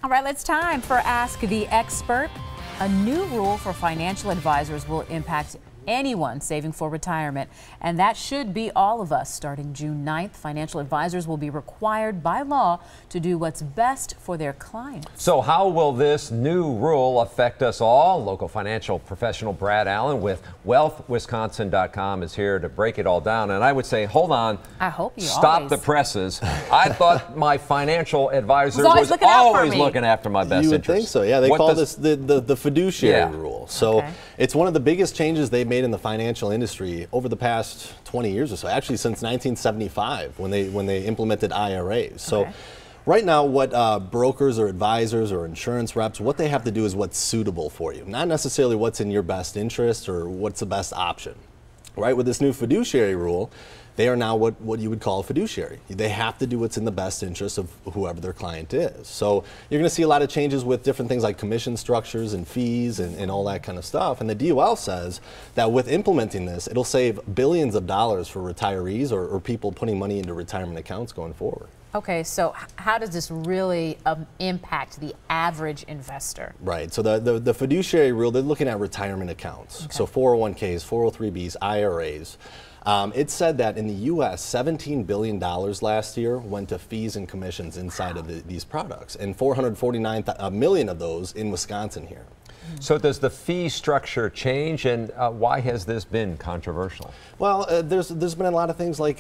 All right, it's time for Ask the Expert. A new rule for financial advisors will impact anyone saving for retirement, and that should be all of us. Starting June 9th, financial advisors will be required by law to do what's best for their clients. So how will this new rule affect us all? Local financial professional Brad Allen with wealthwisconsin.com is here to break it all down. And I would say, hold on. I hope you stop always the presses. I thought my financial advisor was always looking after my best interest. You would interest. think so, yeah. They call this the fiduciary rule. So it's one of the biggest changes they've made in the financial industry over the past 20 years or so, actually since 1975 when they implemented IRAs. So right now what brokers or advisors or insurance reps, what they have to do is what's suitable for you, not necessarily what's in your best interest or what's the best option. Right, with this new fiduciary rule, they are now what you would call a fiduciary. They have to do what's in the best interest of whoever their client is. So you're going to see a lot of changes with different things like commission structures and fees and all that kind of stuff. And the DOL says that with implementing this, it'll save billions of dollars for retirees or people putting money into retirement accounts going forward. Okay, so how does this really impact the average investor? Right, so the fiduciary rule, they're looking at retirement accounts. So 401ks, 403bs, IRAs. It said that in the U.S., $17 billion last year went to fees and commissions inside of these products, and 449 million of those in Wisconsin here. So does the fee structure change, and why has this been controversial? Well, there's been a lot of things like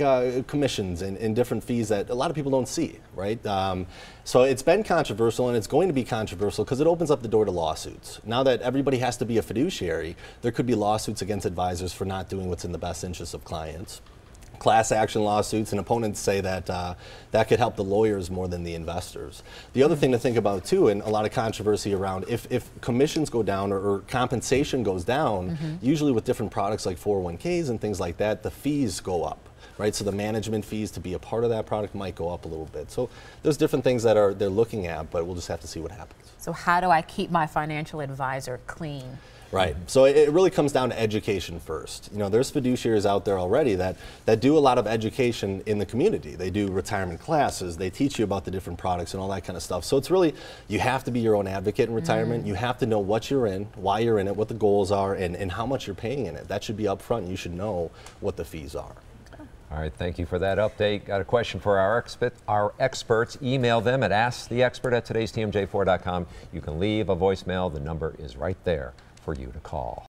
commissions and different fees that a lot of people don't see, right? So it's been controversial, and it's going to be controversial because it opens up the door to lawsuits. Now that everybody has to be a fiduciary, there could be lawsuits against advisors for not doing what's in the best interest of clients. Class action lawsuits, and opponents say that that could help the lawyers more than the investors. The other thing to think about too, and a lot of controversy around, if commissions go down or compensation goes down, usually with different products like 401ks and things like that, the fees go up. Right, so the management fees to be a part of that product might go up a little bit. So there's different things that they're looking at, but we'll just have to see what happens. So how do I keep my financial advisor clean? Right. So it really comes down to education first. You know, there's fiduciaries out there already that do a lot of education in the community. They do retirement classes. They teach you about the different products and all that kind of stuff. So it's really, you have to be your own advocate in retirement. You have to know what you're in, why you're in it, what the goals are, and how much you're paying in it. That should be up front. You should know what the fees are. All right, thank you for that update. Got a question for our experts. Email them at asktheexpert@today'stmj4.com. You can leave a voicemail. The number is right there for you to call.